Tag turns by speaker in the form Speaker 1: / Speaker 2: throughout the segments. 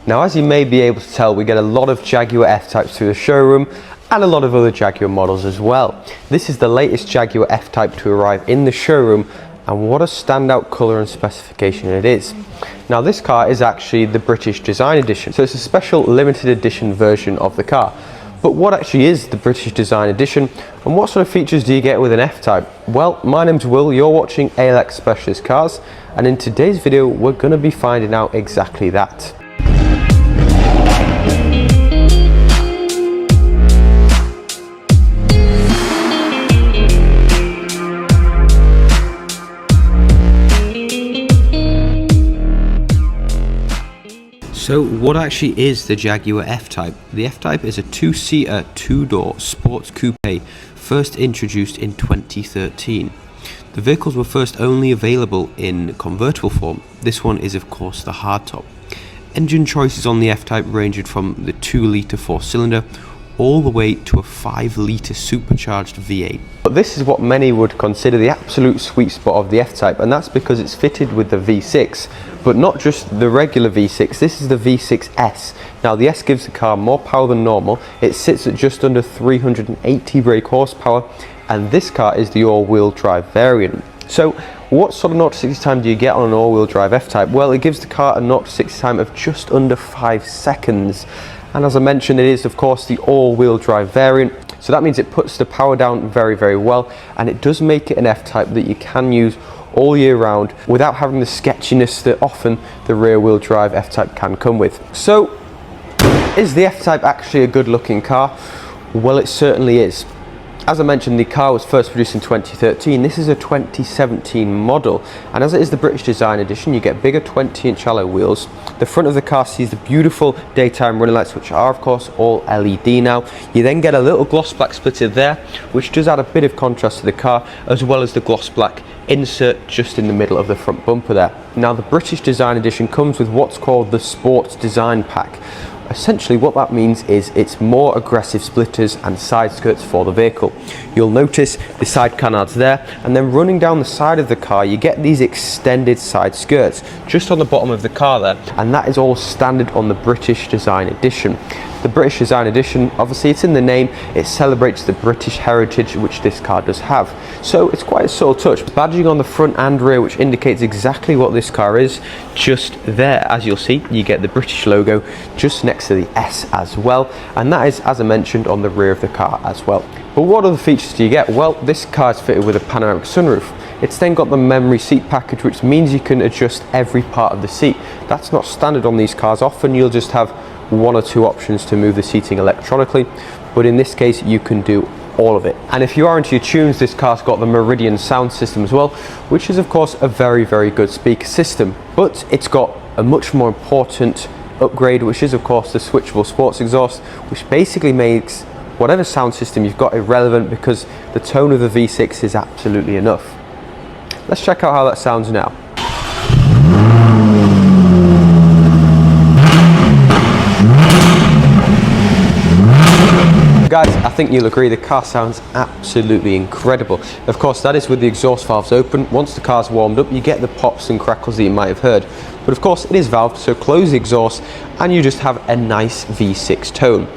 Speaker 1: Now, as you may be able to tell, we get a lot of Jaguar F-Types through the showroom and a lot of other Jaguar models as well. This is the latest Jaguar F-Type to arrive in the showroom, and what a standout colour and specification it is. Now, this car is actually the British Design Edition, so it's a special limited edition version of the car. But what actually is the British Design Edition, and what sort of features do you get with an F-Type? Well, my name's Will, you're watching ALX Specialist Cars, and in today's video we're going to be finding out exactly that. So what actually is the Jaguar F-Type? The F-Type is a two-seater, two-door sports coupe, first introduced in 2013. The vehicles were first only available in convertible form. This one is of course the hardtop. Engine choices on the F-Type ranged from the 2-litre 4-cylinder all the way to a 5-litre supercharged V8. But this is what many would consider the absolute sweet spot of the F-Type, and that's because it's fitted with the V6, but not just the regular V6, this is the V6S. Now the S gives the car more power than normal, it sits at just under 380 brake horsepower, and this car is the all-wheel drive variant. So what sort of 0 to 60 time do you get on an all-wheel drive F-Type? Well, it gives the car a 0 to 60 time of just under 5 seconds. And as I mentioned, it is of course the all-wheel drive variant, so that means it puts the power down very, very well, and it does make it an F-Type that you can use all year round without having the sketchiness that often the rear-wheel drive F-Type can come with. So, is the F-Type actually a good-looking car? Well, it certainly is. As I mentioned, the car was first produced in 2013. This is a 2017 model, and as it is the British Design Edition, you get bigger 20-inch alloy wheels. The front of the car sees the beautiful daytime running lights, which are of course all LED now. You then get a little gloss black splitter there, which does add a bit of contrast to the car, as well as the gloss black insert just in the middle of the front bumper there. Now, the British Design Edition comes with what's called the Sports Design Pack. Essentially what that means is it's more aggressive splitters and side skirts for the vehicle. You'll notice the side canards there, and then running down the side of the car you get these extended side skirts just on the bottom of the car there, and that is all standard on the British Design Edition. The British Design Edition, obviously it's in the name, it celebrates the British heritage which this car does have. So it's quite a subtle touch. Badging on the front and rear which indicates exactly what this car is, just there. As you'll see, you get the British logo just next to the S as well, and that is, as I mentioned, on the rear of the car as well. But what other features do you get? Well, this car is fitted with a panoramic sunroof. It's then got the memory seat package, which means you can adjust every part of the seat. That's not standard on these cars. Often you'll just have 1 or 2 options to move the seating electronically, but in this case you can do all of it. And if you are into your tunes, this car's got the Meridian sound system as well, which is of course a very, very good speaker system. But it's got a much more important upgrade, which is of course the switchable sports exhaust, which basically makes whatever sound system you've got irrelevant, because the tone of the V6 is absolutely enough. Let's check out how that sounds now. Guys, I think you'll agree the car sounds absolutely incredible. Of course, that is with the exhaust valves open. Once the car's warmed up, you get the pops and crackles that you might have heard. But of course, it is valved, so close the exhaust and you just have a nice V6 tone.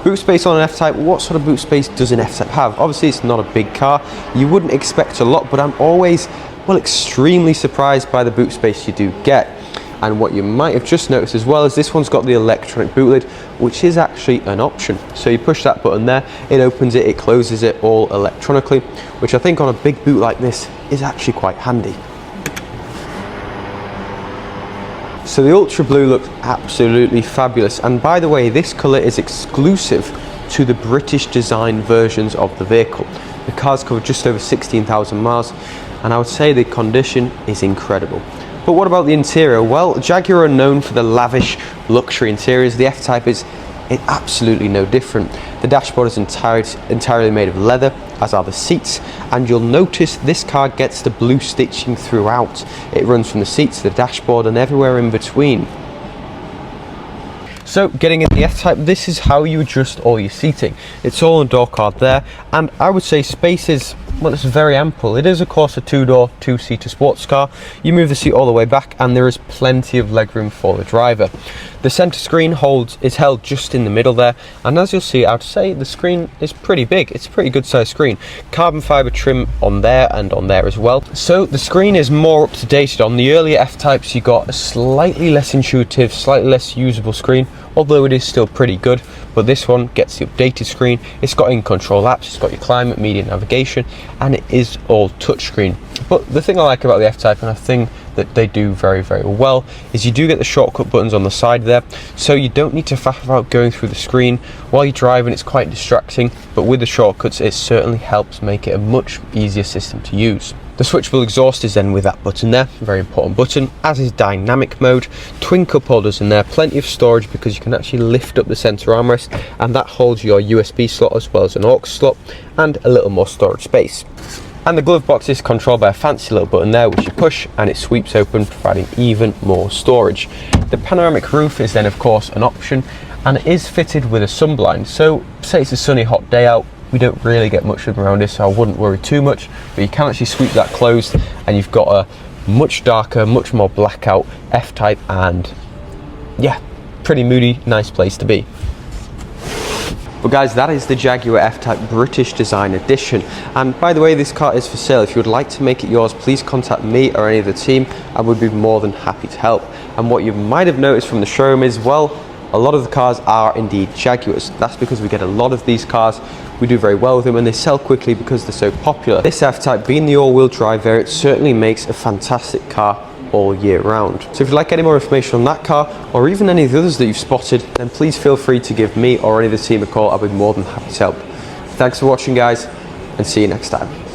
Speaker 1: Boot space on an F-Type, what sort of boot space does an F-Type have? Obviously, it's not a big car. You wouldn't expect a lot, but I'm always, well, extremely surprised by the boot space you do get. And what you might have just noticed as well is this one's got the electronic boot lid, which is actually an option. So you push that button there, it opens it, it closes it all electronically, which I think on a big boot like this is actually quite handy. So the Ultra Blue looks absolutely fabulous, and by the way, this colour is exclusive to the British design versions of the vehicle. The car's covered just over 16,000 miles, and I would say the condition is incredible. But what about the interior? Well, Jaguar are known for the lavish luxury interiors. The F-Type is absolutely no different. The dashboard is entirely made of leather, as are the seats, and you'll notice this car gets the blue stitching throughout. It runs from the seats to the dashboard and everywhere in between. So getting in the F-Type, this is how you adjust all your seating. It's all on door card there, and I would say space is well, it's very ample. It is of course a two-door, two-seater sports car. You move the seat all the way back and there is plenty of legroom for the driver. The centre screen is held just in the middle there, and as you'll see, I'd say the screen is pretty big. It's a pretty good sized screen. Carbon fibre trim on there and on there as well. So the screen is more up to date. On the earlier F-Types you got a slightly less intuitive, slightly less usable screen, although it is still pretty good. But this one gets the updated screen. It's got in-control apps, it's got your climate, media, navigation, and it is all touchscreen. But the thing I like about the F-Type, and I think that they do very, very well, is you do get the shortcut buttons on the side there, so you don't need to faff about going through the screen while you're driving. It's quite distracting, but with the shortcuts it certainly helps make it a much easier system to use. The switchable exhaust is then with that button there, very important button, as is dynamic mode. Twin cup holders in there, plenty of storage because you can actually lift up the centre armrest, and that holds your USB slot as well as an aux slot and a little more storage space. And the glove box is controlled by a fancy little button there which you push and it sweeps open, providing even more storage. The panoramic roof is then of course an option, and it is fitted with a sunblind. So say it's a sunny hot day out, we don't really get much around it, so I wouldn't worry too much, but you can actually sweep that closed and you've got a much darker, much more blackout F-Type, and yeah, pretty moody, nice place to be. But guys, that is the Jaguar F-Type British Design Edition. And by the way, this car is for sale. If you would like to make it yours, please contact me or any of the team. I would be more than happy to help. And what you might have noticed from the showroom is, well, a lot of the cars are indeed Jaguars. That's because we get a lot of these cars. We do very well with them and they sell quickly because they're so popular. This F-Type, being the all-wheel drive variant, certainly makes a fantastic car all year round. So if you'd like any more information on that car or even any of the others that you've spotted, then please feel free to give me or any of the team a call. I'll be more than happy to help. Thanks for watching guys, and see you next time.